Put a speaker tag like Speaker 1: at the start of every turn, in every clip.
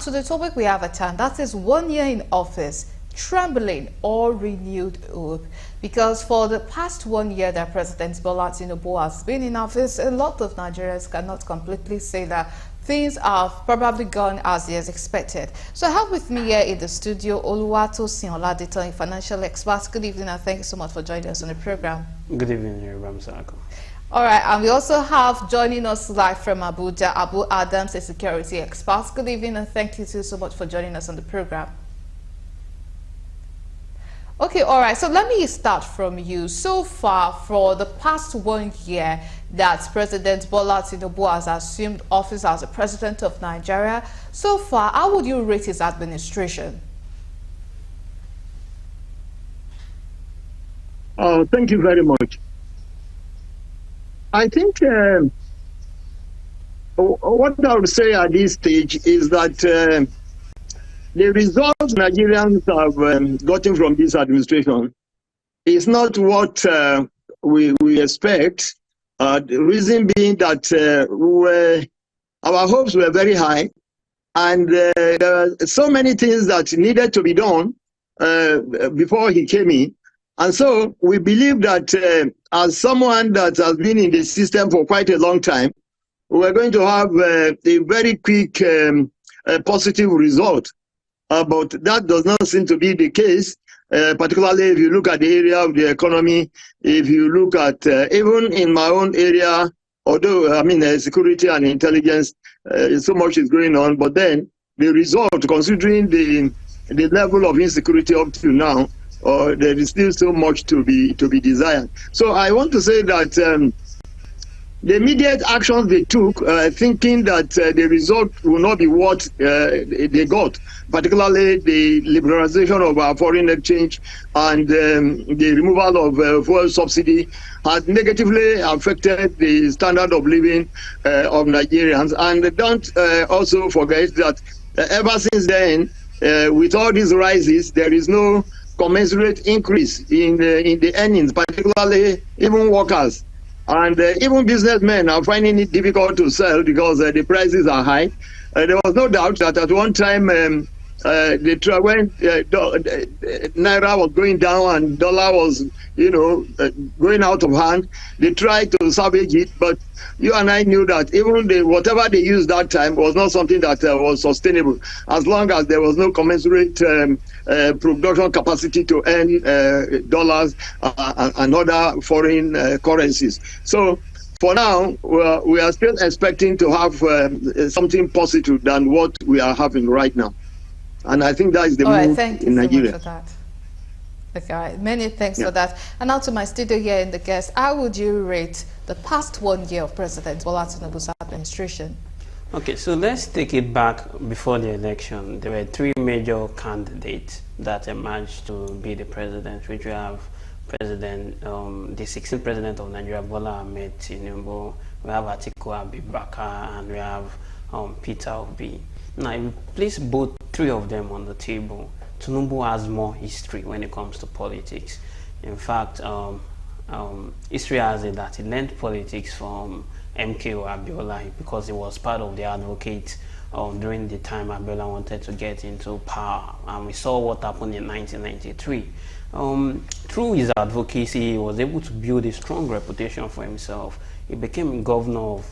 Speaker 1: to the topic we have at hand, that is 1 year in office, trembling or renewed hope. Because for the past 1 year that President Bola Tinubu has been in office, a lot of Nigerians cannot completely say that things have probably gone as he has expected. So I have with me here in the studio Oluwatosin Oladito, a financial expert. Good evening and thank you so much for joining us on the program.
Speaker 2: Good evening, Ramsako.
Speaker 1: All right, and we also have joining us live from Abuja, Abu Adams, a security expert. Good evening and thank you so much for joining us on the program. Okay, all right, so let me start from you. So far, for the past 1 year that President Bola Tinubu has assumed office as the president of Nigeria, so far, how would you rate his administration?
Speaker 3: Thank you very much. I think what I would say at this stage is that the results Nigerians have gotten from this administration is not what we expect. The reason being that our hopes were very high, and there are so many things that needed to be done before he came in. And so we believe that as someone that has been in the system for quite a long time, we're going to have a very quick positive result. But that does not seem to be the case, particularly if you look at the area of the economy, if you look at even in my own area, although, I mean, security and intelligence, so much is going on, but then the result, considering the level of insecurity up to now, there is still so much to be desired. So I want to say that the immediate actions they took, thinking that the result will not be what they got, particularly the liberalization of our foreign exchange and the removal of fuel subsidy, had negatively affected the standard of living of Nigerians. And don't also forget that ever since then, with all these rises, there is no commensurate increase in the earnings, particularly even workers. And even businessmen are finding it difficult to sell because the prices are high. There was no doubt that at one time when Naira was going down and dollar was, going out of hand, they tried to salvage it. But you and I knew that even whatever they used that time was not something that was sustainable, as long as there was no commensurate production capacity to earn dollars and other foreign currencies. So for now, we are still expecting to have something positive than what we are having right now. And I think that is the move in Nigeria.
Speaker 1: Much for that. Okay, all right. Many thanks for that. And now to my studio here in the guest, how would you rate the past 1 year of President Bola Tinubu's administration?
Speaker 2: Okay, so let's take it back before the election. There were three major candidates that emerged to be the president, which we have the 16th president of Nigeria, Bola Ahmed Tinubu, we have Atiku Abubakar, and we have Peter Obi. Now, if we place both three of them on the table, Tinubu has more history when it comes to politics. In fact, history has it that he learned politics from MKO Abiola because he was part of the advocates during the time Abiola wanted to get into power. And we saw what happened in 1993. Through his advocacy, he was able to build a strong reputation for himself. He became governor of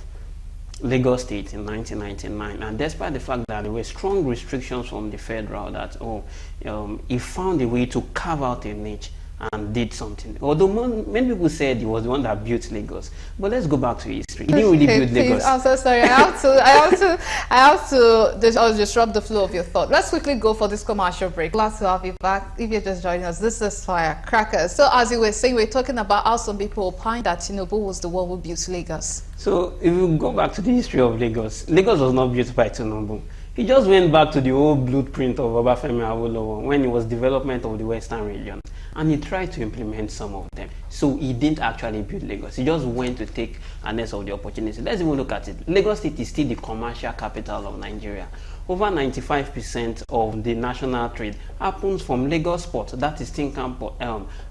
Speaker 2: Lagos State in 1999, and despite the fact that there were strong restrictions from the federal that he found a way to carve out a niche and did something. Although many people said he was the one that built Lagos, but let's go back to history. He didn't really build Lagos.
Speaker 1: I'm so sorry. I have to disrupt the flow of your thought. Let's quickly go for this commercial break. Glad to have you back. If you're just joining us, this is Firecrackers. So as you were saying, we're talking about how some people opine that Tinubu was the one who built Lagos.
Speaker 2: So if you go back to the history of Lagos, Lagos was not built by Tinubu. He just went back to the old blueprint of Obafemi Awolowo when it was development of the Western region, and he tried to implement some of them. So he didn't actually build Lagos. He just went to take advantage of the opportunity. Let's even look at it. Lagos State is still the commercial capital of Nigeria. Over 95% of the national trade happens from Lagos Port, that is Tinkan,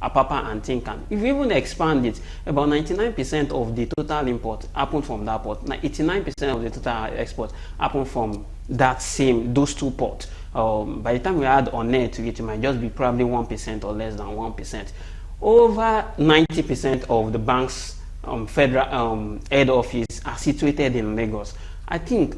Speaker 2: Apapa and Tinkan. If you even expand it, about 99% of the total import happen from that port. 89% of the total export happen from those two ports. By the time we add on net to it, it might just be probably 1% or less than 1%. Over 90% of the bank's federal head office are situated in Lagos. I think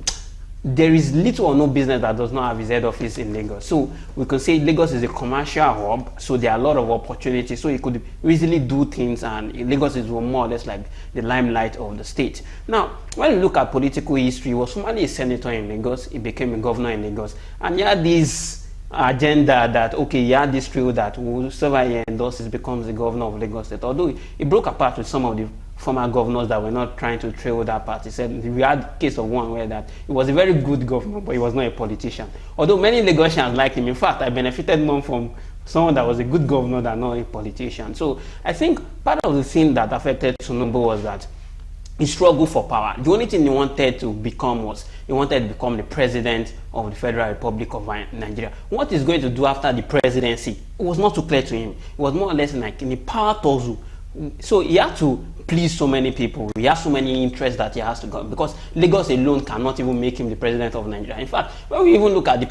Speaker 2: there is little or no business that does not have its head office in Lagos. So we can say Lagos is a commercial hub, so there are a lot of opportunities. So you could easily do things, and Lagos is more or less like the limelight of the state. Now, when you look at political history, he was formerly a senator in Lagos, he became a governor in Lagos, and he had this agenda that, okay, he had this trio that whoever he endorses becomes the governor of Lagos State. Although he broke apart with some of the former governors that were not trying to trail that part. He said we had a case of one where that he was a very good governor, but he was not a politician. Although many Lagosians liked him. In fact, I benefited more from someone that was a good governor than not a politician. So I think part of the thing that affected Tinubu was that he struggled for power. The only thing he wanted to become was he wanted to become the president of the Federal Republic of Nigeria. What he's going to do after the presidency, it was not too clear to him. It was more or less like in a power tussle. So he had to please so many people. He has so many interests that he has to go, because Lagos alone cannot even make him the president of Nigeria. In fact, when we even look at the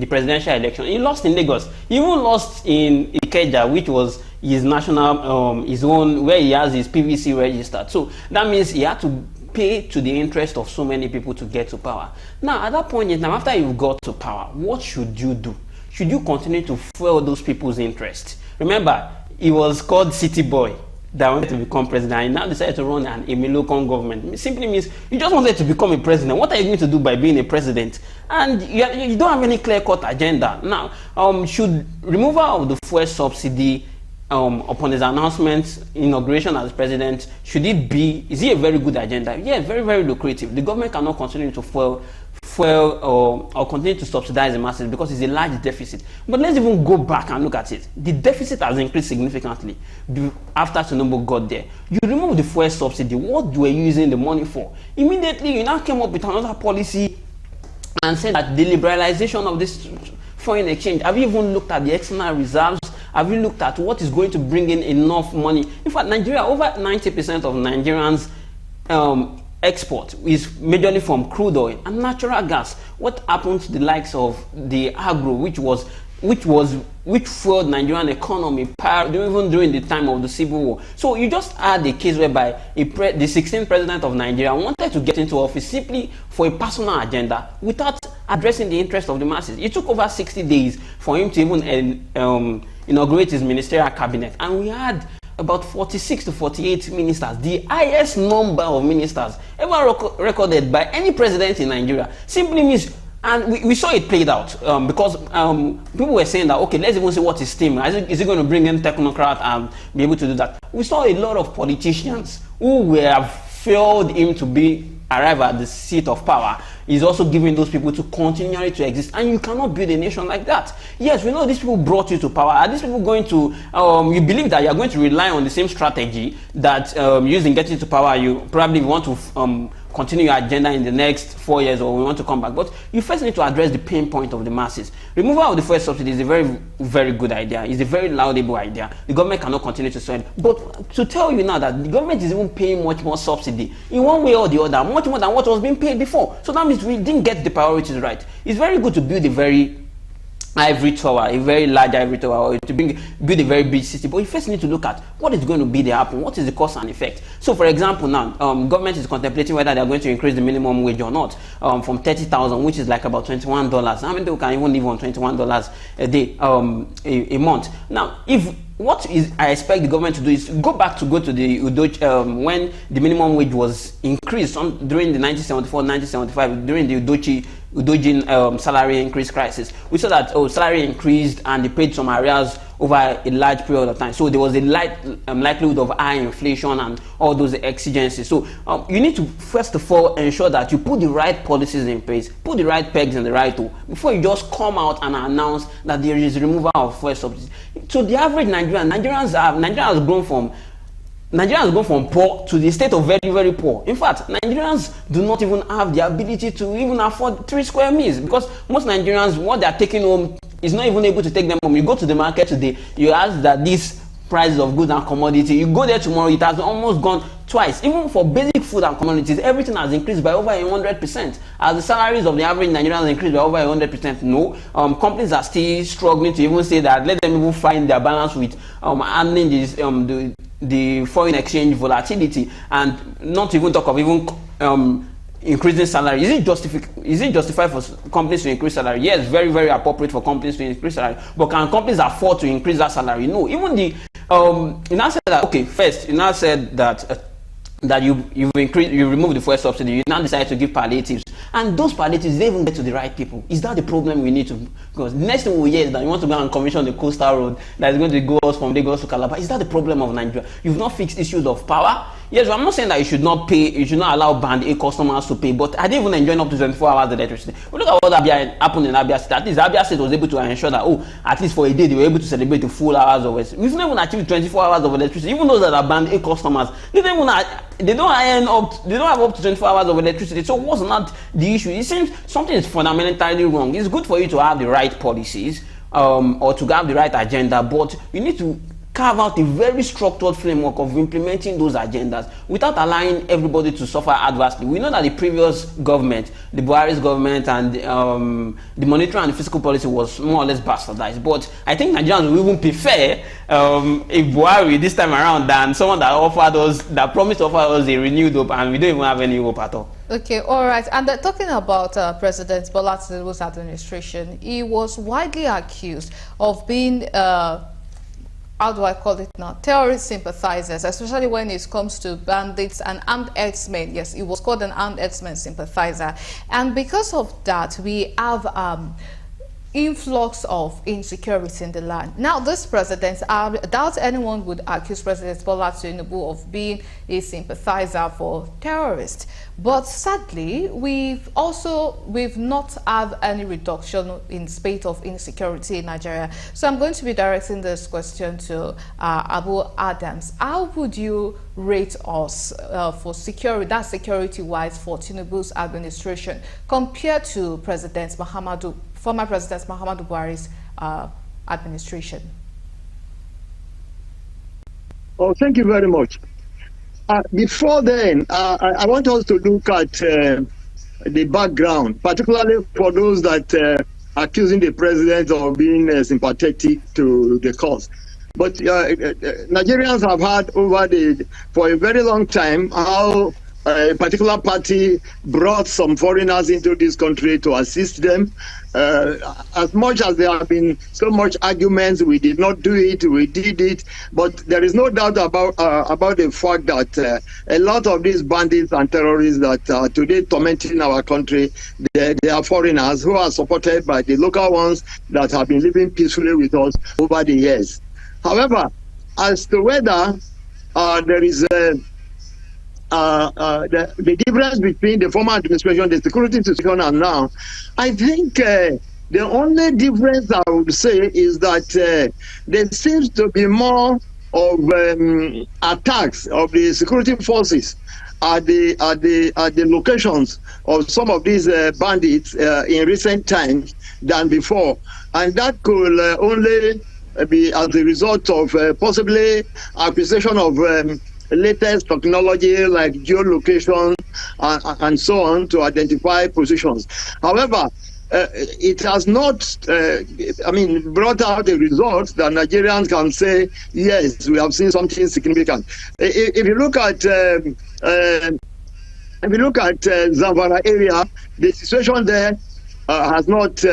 Speaker 2: presidential election, he lost in Lagos. He even lost in Ikeja, which was his national, his own, where he has his PVC registered. So that means he had to pay to the interest of so many people to get to power. Now, at that point in time, after you got to power, what should you do? Should you continue to fuel those people's interest? Remember, he was called City Boy that wanted to become president, and now decided to run an Emilokon government. It simply means you just wanted to become a president. What are you going to do by being a president? And you don't have any clear-cut agenda. Now, should removal of the fuel subsidy upon his announcement, inauguration as president, is it a very good agenda? Yeah, very, very lucrative. The government cannot continue to fuel or continue to subsidize the masses because it's a large deficit. But let's even go back and look at it. The deficit has increased significantly after Tinubu got there. You remove the fuel subsidy, what were you using the money for? Immediately, you now came up with another policy and said that the liberalization of this foreign exchange, have you even looked at the external reserves? Have you looked at what is going to bring in enough money? In fact, Nigeria, over 90% of Nigerians export is majorly from crude oil and natural gas. What happened to the likes of the agro, which fueled Nigerian economy even during the time of the Civil War? So you just had a case whereby the 16th president of Nigeria wanted to get into office simply for a personal agenda without addressing the interest of the masses. It took over 60 days for him to even inaugurate his ministerial cabinet, and we had about 46 to 48 ministers, the highest number of ministers ever recorded by any president in Nigeria. Simply means, and we saw it played out because people were saying that, okay, let's even see what his team is he going to bring in technocrat and be able to do that. We saw a lot of politicians who have failed him to arrive at the seat of power. Is also giving those people to continually to exist, and you cannot build a nation like that. Yes, we know these people brought you to power. Are these people going to you believe that you are going to rely on the same strategy that using getting to power you probably want to continue your agenda in the next 4 years, or we want to come back? But you first need to address the pain point of the masses. Removal of the fuel subsidy is a very, very good idea. It's a very laudable idea. The government cannot continue to spend. But to tell you now that the government is even paying much more subsidy in one way or the other, much more than what was being paid before. So that means we didn't get the priorities right. It's very good to build a very ivory tower, a very large ivory tower, or to build a very big city, but you first need to look at what is going to be the happen, what is the cause and effect. So for example, now government is contemplating whether they are going to increase the minimum wage or not, from 30,000, which is like about $21. How many people can even live on $21 a day, a month? Now, I expect the government to do is go to the Udochi, when the minimum wage was increased during the 1974-1975, during the Udoji salary increase crisis. We saw that salary increased and they paid some arrears over a large period of time. So there was a likelihood of high inflation and all those exigencies. So you need to first of all ensure that you put the right policies in place, put the right pegs in the right hole before you just come out and announce that there is removal of fuel subsidies. So the average Nigeria has gone from poor to the state of very, very poor. In fact, Nigerians do not even have the ability to even afford 3 square meals, because most Nigerians, what they are taking home is not even able to take them home. You go to the market today, you ask that this prices of goods and commodity. You go there tomorrow, it has almost gone twice. Even for basic food and commodities, everything has increased by over 100%. As the salaries of the average Nigerians increased by over 100%, no, companies are still struggling to even say that. Let them even find their balance with handling this, the foreign exchange volatility, and not even talk of even increasing salary. Is it justified for companies to increase salary? Yes, very, very appropriate for companies to increase salary. But can companies afford to increase that salary? No. Even the you now said that, okay, first you now said that that you remove the fuel subsidy, you now decide to give palliatives, and those palliatives, they even get to the right people. Is that the problem we need to? Because next thing we hear is that you want to go and commission the coastal road that is going to go us from Lagos to Calabar. Is that the problem of Nigeria? You've not fixed issues of power. Yes, I'm not saying that you should not pay, you should not allow band A customers to pay, but I didn't even enjoy up to 24 hours of electricity. We look at what happened in Abia State. At least Abia State was able to ensure that, at least for a day, they were able to celebrate the full hours of it. We've not even achieved 24 hours of electricity. Even those that are band A customers, they don't have up to 24 hours of electricity. So what's not the issue? It seems something is fundamentally wrong. It's good for you to have the right policies, or to have the right agenda, but you need to carve out a very structured framework of implementing those agendas without allowing everybody to suffer adversely. We know that the previous government, the Buhari's government, and the monetary and the fiscal policy was more or less bastardized. But I think Nigerians will even prefer a Buhari this time around than someone that promised to offer us a renewed hope, and we don't even have any hope at all.
Speaker 1: Okay, all right. And talking about President Bola Tinubu's administration, he was widely accused of being how do I call it now, terrorist sympathizers, especially when it comes to bandits and armed herdsmen. Yes, he was called an armed herdsman sympathizer. And because of that, we have influx of insecurity in the land. Now, this president, I doubt anyone would accuse President Bola Tinubu of being a sympathizer for terrorists. But sadly, we've not had any reduction in spate of insecurity in Nigeria. So I'm going to be directing this question to Abu Adams. How would you rate us for security, that security-wise, for Tinubu's administration compared to former President Muhammadu Buhari's administration?
Speaker 3: Oh, thank you very much. Before then, I want us to look at the background, particularly for those that are accusing the president of being sympathetic to the cause. But Nigerians have heard for a very long time how a particular party brought some foreigners into this country to assist them. As much as there have been so much arguments, we did not do it, we did it, but there is no doubt about the fact that a lot of these bandits and terrorists that are today tormenting our country, they are foreigners who are supported by the local ones that have been living peacefully with us over the years. However, as to whether there is the difference between the former administration, the security situation, and now, I think the only difference I would say is that there seems to be more of attacks of the security forces at the locations of some of these bandits in recent times than before, and that could only be as a result of possibly acquisition of latest technology like geolocation and so on to identify positions. However, it has not, brought out a result that Nigerians can say, yes, we have seen something significant. If you look at Zamfara area, the situation there has not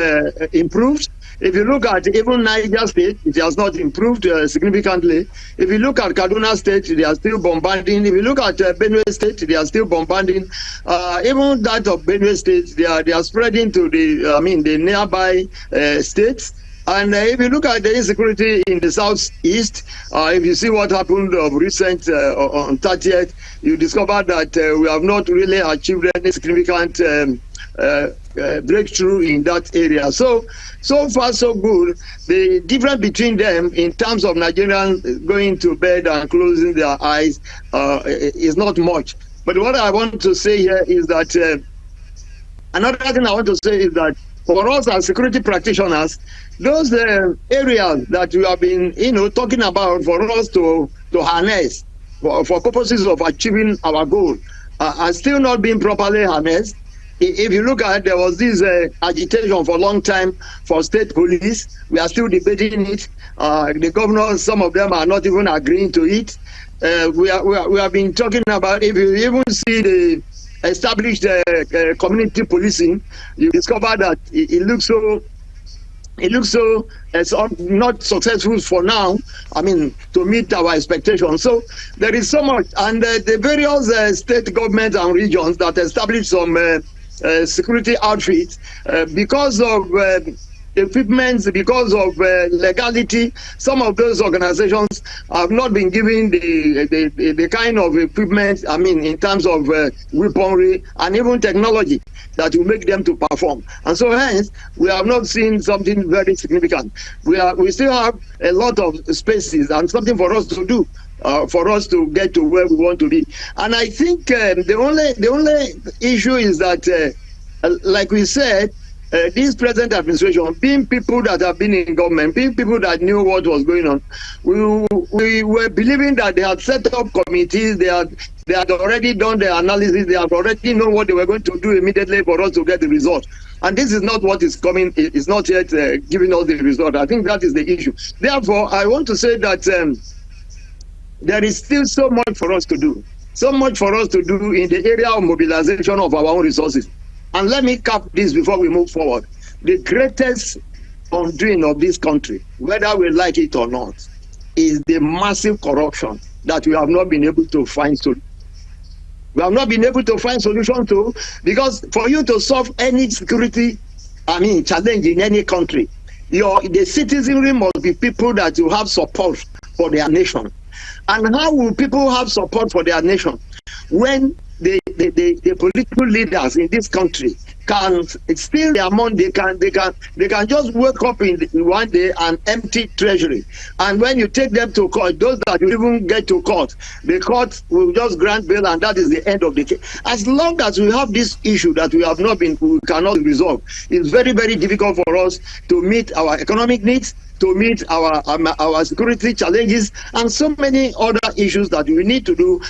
Speaker 3: improved. If you look at even Niger State, it has not improved significantly. If you look at Kaduna State, they are still bombarding. If you look at Benue State, they are still bombarding. Even that of Benue State, they are spreading to the nearby states. And if you look at the insecurity in the southeast, if you see what happened of recent on 30th, you discover that we have not really achieved any significant breakthrough in that area. So far so good. The difference between them in terms of Nigerians going to bed and closing their eyes is not much. But what I want to say here is that another thing I want to say is that for us as security practitioners, those areas that we have been, talking about for us to harness for purposes of achieving our goal are still not being properly harnessed. If you look at, there was this agitation for a long time for state police. We are still debating it. The governors, some of them are not even agreeing to it. We have been talking about, if you even see the established community policing, you discover that it looks so it's not successful for now, I mean, to meet our expectations. So there is so much, and the various state governments and regions that establish some security outfits because of equipment, because of legality. Some of those organizations have not been given the kind of equipment, I mean, in terms of weaponry and even technology that will make them to perform. And so hence, we have not seen something very significant. We still have a lot of spaces and something for us to do, for us to get to where we want to be. And I think the only issue is that, like we said, this present administration, being people that have been in government, being people that knew what was going on, we were believing that they had set up committees, they had already done the analysis, they had already known what they were going to do immediately for us to get the result. And this is not what is coming, it's not yet giving us the result. I think that is the issue. Therefore, I want to say that there is still so much for us to do. So much for us to do in the area of mobilization of our own resources. And let me cap this before we move forward. The greatest undoing of this country, whether we like it or not, is the massive corruption that we have not been able to find solutions. We have not been able to find solutions to, because for you to solve any security, challenge in any country, the citizenry must be people that you have support for their nation. And how will people have support for their nation when the political leaders in this country can steal their money? They can just wake up in one day and empty treasury, and when you take them to court, those that you even get to court, the court will just grant bail, and that is the end of the case. As long as we have this issue that we cannot resolve, it's very, very difficult for us to meet our economic needs, to meet our security challenges, and so many other issues that we need to do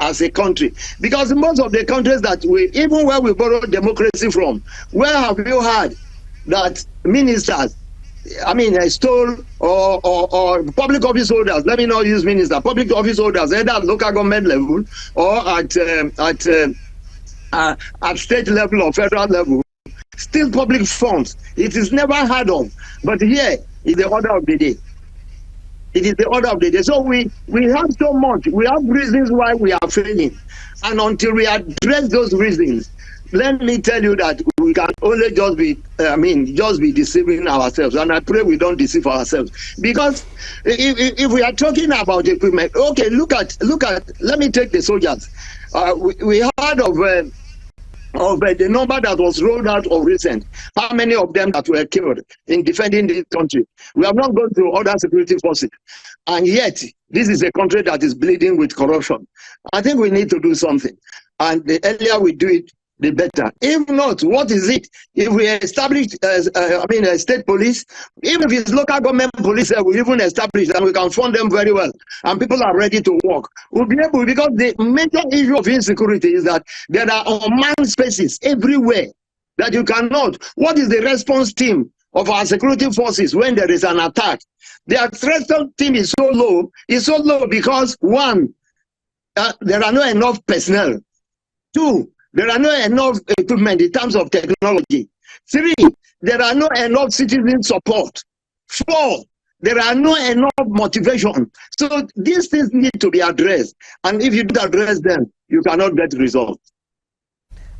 Speaker 3: as a country. Because most of the countries that even where we borrow democracy from, where have you heard that ministers, stole or public office holders, let me not use minister, public office holders, either at local government level or at state level or federal level, still public funds? It is never heard of, but here is the order of the day. It is the order of the day. So we have so much. We have reasons why we are failing. And until we address those reasons, let me tell you that we can only just be deceiving ourselves. And I pray we don't deceive ourselves. Because if we are talking about equipment, okay, look at, let me take the soldiers. We heard of the number that was rolled out of recent, how many of them that were killed in defending this country. We have not gone to other security forces, and yet this is a country that is bleeding with corruption. I think we need to do something, and the earlier we do it, the better. If not, what is it? If we establish, a state police, even if it's local government police, we even establish and we can fund them very well, and people are ready to work. We'll be able, because the major issue of insecurity is that there are unmanned spaces everywhere that you cannot. What is the response team of our security forces when there is an attack? Their response team is so low. It's so low because, one, there are not enough personnel. Two, there are not enough equipment in terms of technology. Three, there are not enough citizen support. Four, there are not enough motivation. So these things need to be addressed. And if you don't address them, you cannot get results.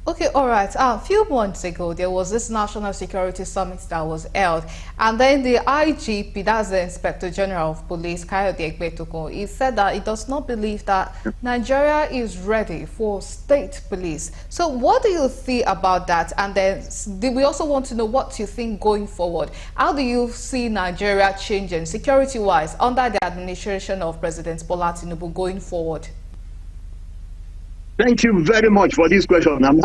Speaker 1: Okay, all right. A few months ago, there was this National Security Summit that was held, and then the IGP, that's the Inspector General of Police, Kayode Egbetokun, he said that he does not believe that Nigeria is ready for state police. So what do you think about that? And then we also want to know what you think going forward. How do you see Nigeria changing security-wise under the administration of President Bola Tinubu going forward?
Speaker 3: Thank you very much for this question. I'm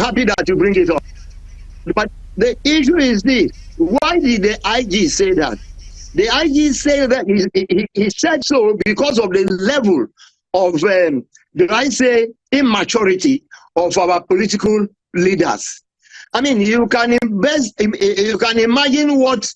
Speaker 3: happy that you bring it up. But The issue is this. Why did the IG say that? The IG said that he said so because of the level of, did I say, immaturity of our political leaders. I mean, you can imagine what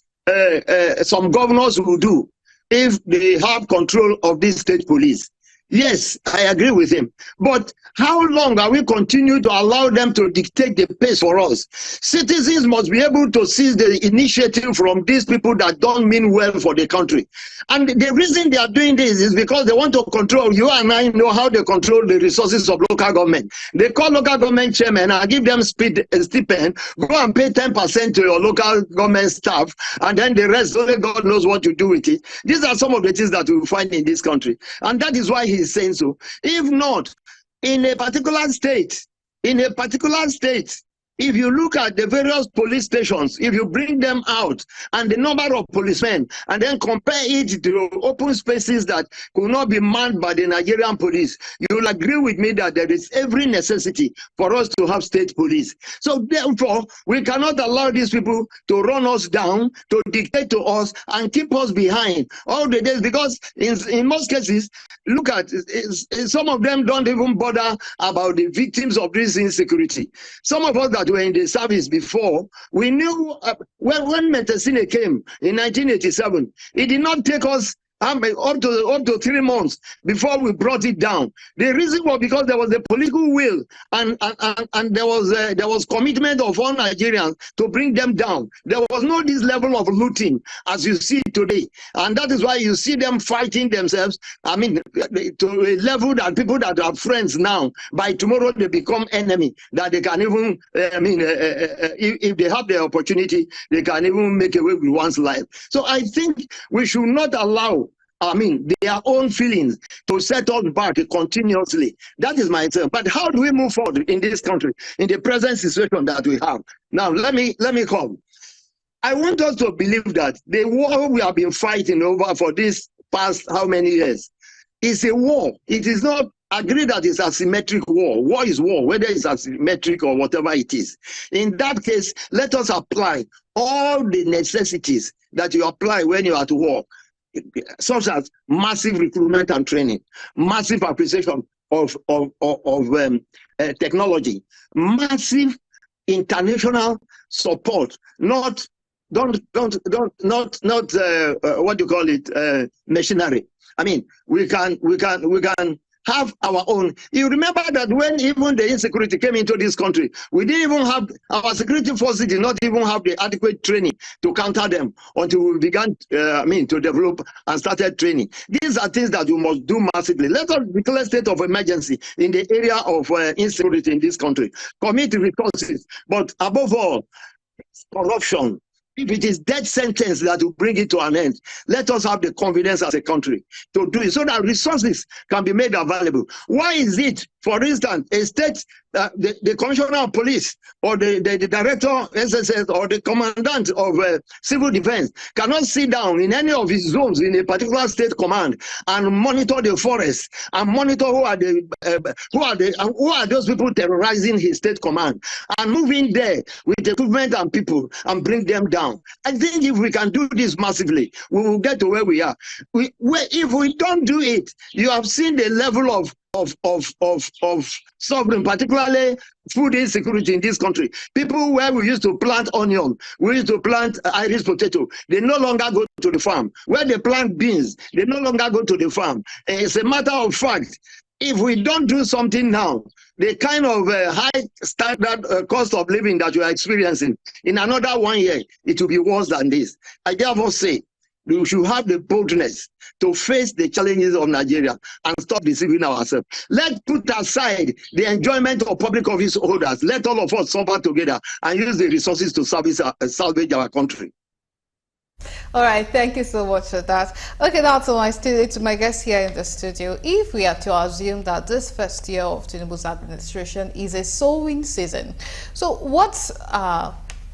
Speaker 3: some governors will do if they have control of this state police. Yes, I agree with him. But how long are we continue to allow them to dictate the pace for us? Citizens must be able to seize the initiative from these people that don't mean well for the country. And the reason they are doing this is because they want to control. You and I know how they control the resources of local government. They call local government chairman and give them stipend, go and pay 10% to your local government staff, and then the rest, only God knows what to do with it. These are some of the things that we find in this country. And that is why he's saying so. If not, in a particular state, if you look at the various police stations, if you bring them out and the number of policemen and then compare it to open spaces that could not be manned by the Nigerian police, you will agree with me that there is every necessity for us to have state police. So therefore, we cannot allow these people to run us down, to dictate to us and keep us behind all the days, because in most cases, look at some of them don't even bother about the victims of this insecurity. Some of us that were in the service before, we knew when Metesine came in 1987, it did not take us up to 3 months before we brought it down. The reason was because there was a political will and there was commitment of all Nigerians to bring them down. There was no this level of looting as you see today, and that is why you see them fighting themselves. I mean, to a level that people that are friends now, by tomorrow they become enemy. That they can even, if they have the opportunity, they can even make away with one's life. So I think we should not allow their own feelings to set us back continuously. That is my term. But how do we move forward in this country, in the present situation that we have? Now, let me come. I want us to believe that the war we have been fighting over for this past how many years is a war. It is not agreed that it's a symmetric war. War is war, whether it's asymmetric or whatever it is. In that case, let us apply all the necessities that you apply when you are at war, such as massive recruitment and training, massive appreciation of technology, massive international support, not what do you call it, machinery. I mean, we can have our own. You remember that when even the insecurity came into this country, we didn't even have, our security forces did not even have the adequate training to counter them until we began, to develop and started training. These are things that we must do massively. Let us declare state of emergency in the area of insecurity in this country. Commit resources, but above all, corruption. If it is death sentence that will bring it to an end, let us have the confidence as a country to do it so that resources can be made available. Why is it, for instance, a state, the commissioner of police or the director SSS or the commandant of civil defense cannot sit down in any of his zones in a particular state command and monitor the forest and monitor who are those people terrorizing his state command and move in there with equipment and people and bring them down? I think if we can do this massively, we will get to where we are. If we don't do it, you have seen the level of suffering, particularly food insecurity in this country. People where we used to plant onion, we used to plant Irish potato, they no longer go to the farm. Where they plant beans, they no longer go to the farm. It's a matter of fact, if we don't do something now, the kind of high standard cost of living that you are experiencing, in another 1 year, it will be worse than this. I therefore say, we should have the boldness to face the challenges of Nigeria and stop deceiving ourselves. Let's put aside the enjoyment of public office holders. Let all of us suffer together and use the resources to salvage our country.
Speaker 1: All right, thank you so much for that. Okay, now to my guests here in the studio. If we are to assume that this first year of Tinubu's administration is a sowing season, so what's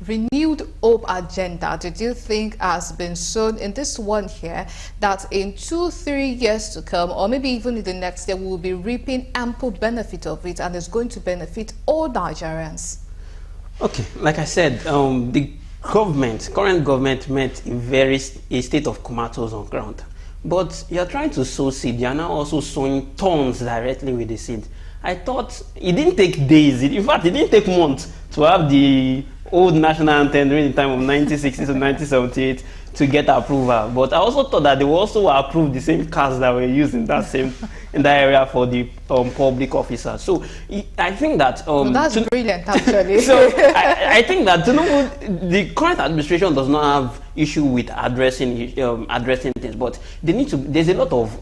Speaker 1: renewed hope agenda did you think has been sown in this 1 year that in 2-3 years to come, or maybe even in the next year, we will be reaping ample benefit of it and it's going to benefit all Nigerians?
Speaker 2: Okay, like I said, the current government met a state of comatose on ground. But you're trying to sow seed, you're now also sowing thorns directly with the seed. I thought it didn't take days, in fact, it didn't take months to have the old national anthem during the time of 1960 to 1978 to get approval. But I also thought that they will also approve the same cars that were used in that area for the public officers. So I think that
Speaker 1: well, that's brilliant, actually.
Speaker 2: so I think that the current administration does not have issue with addressing things, but they need to. There's a lot of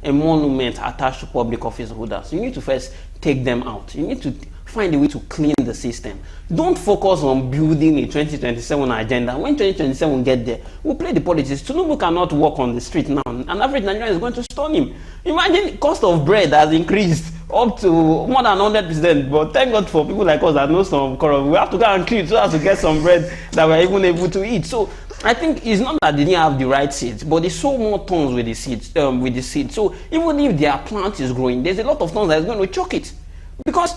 Speaker 2: a monument attached to public office holders. You need to first take them out. You need to find a way to clean the system. Don't focus on building a 2027 agenda. When 2027 get there, we'll play the politics. Tinubu cannot walk on the street now. An average Nigerian is going to stone him. Imagine the cost of bread has increased up to more than 100%. But thank God for people like us that know some corrupt. We have to go and clean so as to get some bread that we're even able to eat. So I think it's not that they didn't have the right seeds, but they sow more thorns with the seeds. So even if their plant is growing, there's a lot of thorns that is going to choke it. Because,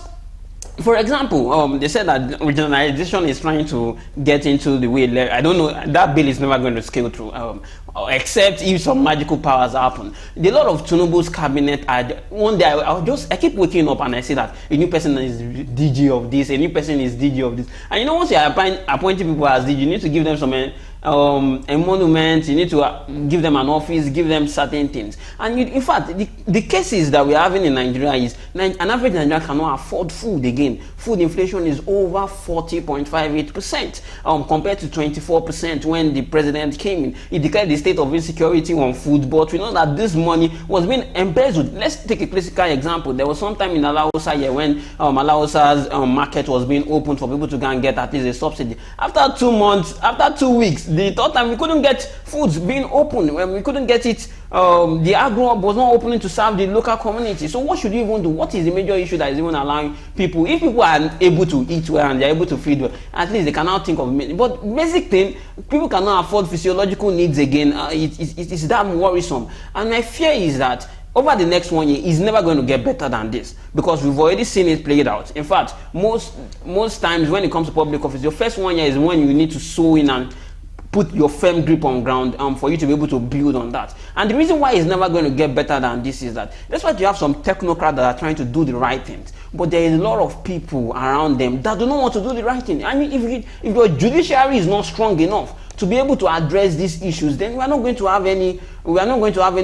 Speaker 2: for example, they said that regionalization is trying to get into the way. I don't know, that bill is never going to scale through, except if some magical powers happen. A lot of Tinubu's cabinet, one day I keep waking up and I see that a new person is DG of this, a new person is DG of this. And you know, once you're appointing people as DG, you need to give them some a monument, you need to give them an office, give them certain things. And in fact, the cases that we're having in Nigeria is an average Nigerian cannot afford food again. Food inflation is over 40.58%, compared to 24% when the president came in. He declared the state of insecurity on food, but we know that this money was being embezzled. Let's take a classical example. There was some time in Alausa here when Alausa's market was being opened for people to go and get at least a subsidy. After 2 months, after 2 weeks, the third time we couldn't get foods being open. When we couldn't get it, the agro was not opening to serve the local community. So what should you even do? What is the major issue that is even allowing people, if people are able to eat well and they're able to feed well, at least they cannot think of it. But basic thing, people cannot afford physiological needs again. It is that worrisome. And my fear is that over the next 1 year, it's never going to get better than this, because we've already seen it played out. In fact, most times when it comes to public office, your first 1 year is when you need to sow in and put your firm grip on ground for you to be able to build on that. And the reason why it's never going to get better than this is that that's why you have some technocrats that are trying to do the right things, but there is a lot of people around them that do not want to do the right thing. I mean, if your judiciary is not strong enough to be able to address these issues, then we are not going to have any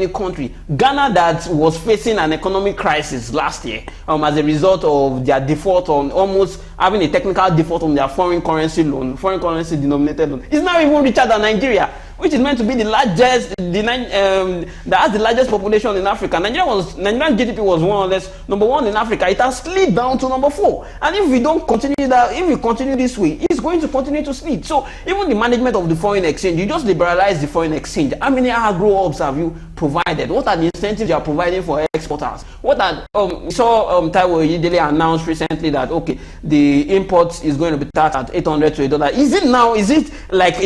Speaker 2: country. Ghana, that was facing an economic crisis last year as a result of their default on almost having a technical default on their foreign currency denominated loan, is now even richer than Nigeria, which is meant to be the largest, that has the largest population in Africa. Nigerian GDP was more or less number 1 in Africa. It has slid down to number 4. And if we don't continue that, if we continue this way, it's going to continue to slid. So even the management of the foreign exchange, you just liberalize the foreign exchange. How many agro hubs have you provided? What are the incentives you are providing for exporters? What are Taiwo Oyedele announced recently that okay, the imports is going to be taxed at $800 to $1. Is it like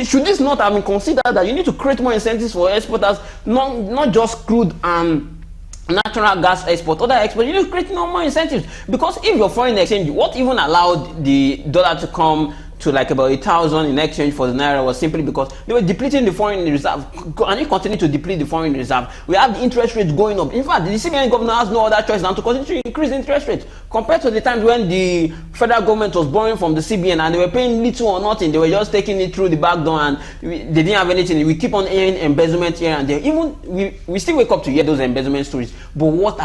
Speaker 2: should this not have been considered that you need to create more incentives for exporters, not just crude and natural gas export, other export? You need to create more incentives, because if your foreign exchange, what even allowed the dollar to come to like about 1,000 in exchange for the naira was simply because they were depleting the foreign reserve, and you continue to deplete the foreign reserve. We have the interest rates going up. In fact, the CBN governor has no other choice than to continue to increase interest rates, compared to the times when the federal government was borrowing from the CBN and they were paying little or nothing. They were just taking it through the back door and they didn't have anything. We keep on hearing embezzlement here and there. Even we still wake up to hear those embezzlement stories. But what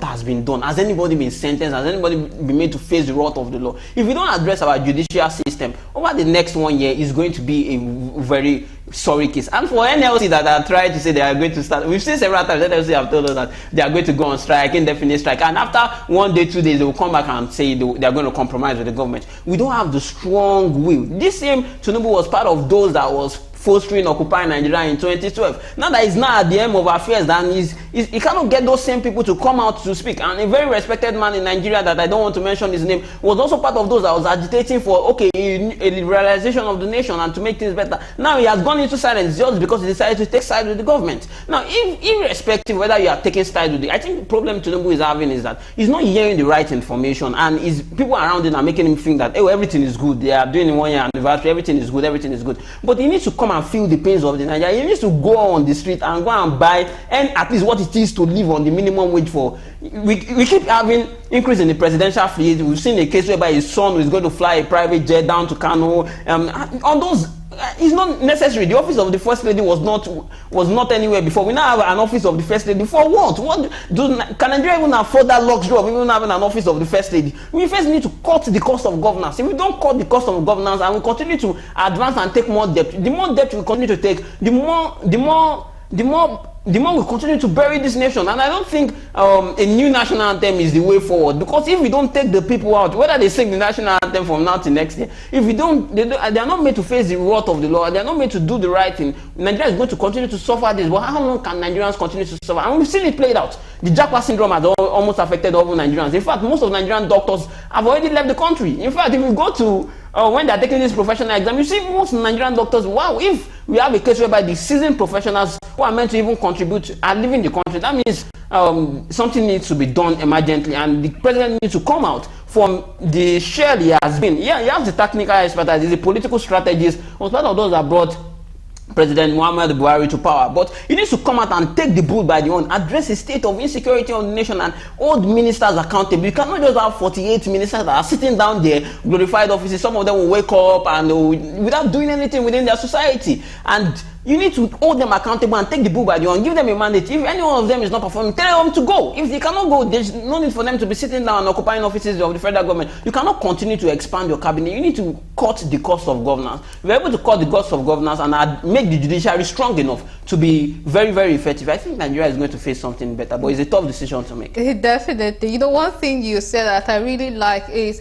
Speaker 2: has been done? Has anybody been sentenced? Has anybody been made to face the wrath of the law? If we don't address our judicial system, over the next 1 year is going to be a very sorry case. And for NLC that are trying to say they are going to start, we've seen several times NLC have told us that they are going to go on strike, indefinite strike, and after 1 day, 2 days, they will come back and say they are going to compromise with the government. We don't have the strong will. This same Tinubu was part of those that was
Speaker 4: fostering Occupy Nigeria in 2012. Now that he's now at the end of affairs, and he cannot get those same people to come out to speak. And a very respected man in Nigeria that I don't want to mention his name was also part of those that was agitating for, okay, a liberalization of the nation and to make things better. Now he has gone into silence just because he decided to take side with the government. Now, irrespective whether you are taking side with it, I think the problem Tinubu is having is that he's not hearing the right information, and people around him are making him think that, oh, everything is good. They are doing a 1 year anniversary, everything is good, everything is good. But he needs to come and feel the pains of the Nigeria. He needs to go on the street and go and buy, and at least what it is to live on the minimum wage for. We keep having increase in the presidential fleet. We've seen a case whereby his son is going to fly a private jet down to Kano. On those, it's not necessary. The office of the first lady was not anywhere before. We now have an office of the first lady. For what? Can Nigeria even afford that luxury of even having an office of the first lady? We first need to cut the cost of governance. If we don't cut the cost of governance and we continue to advance and take more debt, the more debt we continue to take, the more we continue to bury this nation. And I don't think a new national anthem is the way forward, because if we don't take the people out, whether they sing the national anthem from now to next year, if we don't, they are not made to face the wrath of the law. They are not made to do the right thing. Nigeria is going to continue to suffer this. But how long can Nigerians continue to suffer? And we've seen it played out. The Jackpot syndrome has almost affected all Nigerians. In fact, most of Nigerian doctors have already left the country. In fact, if you go to when they are taking this professional exam, you see most Nigerian doctors, wow, if we have a case whereby the seasoned professionals who are meant to even contribute are leaving the country, that means something needs to be done emergently, and the president needs to come out from the shell he has been. Yeah, he has the technical expertise, he's a political strategist, was part of those that brought President Muhammadu Buhari to power, but he needs to come out and take the bull by the horn, address the state of insecurity of the nation, and hold ministers accountable. You cannot just have 48 ministers that are sitting down there, glorified offices. Some of them will wake up and without doing anything within their society, and you need to hold them accountable and take the bull by the horn, give them a mandate. If any one of them is not performing, tell them to go. If they cannot go, there's no need for them to be sitting down and occupying offices of the federal government. You cannot continue to expand your cabinet. You need to cut the cost of governance. If you're able to cut the cost of governance and make the judiciary strong enough to be very, very effective, I think Nigeria is going to face something better, but it's a tough decision to make.
Speaker 1: Definitely. You know, one thing you said that I really like is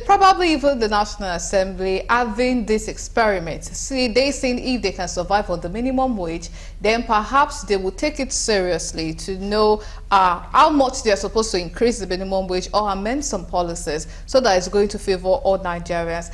Speaker 1: probably even the National Assembly having this experiment. See, they saying if they can survive on the minimum wage, then perhaps they will take it seriously to know how much they are supposed to increase the minimum wage or amend some policies so that it's going to favor all Nigerians.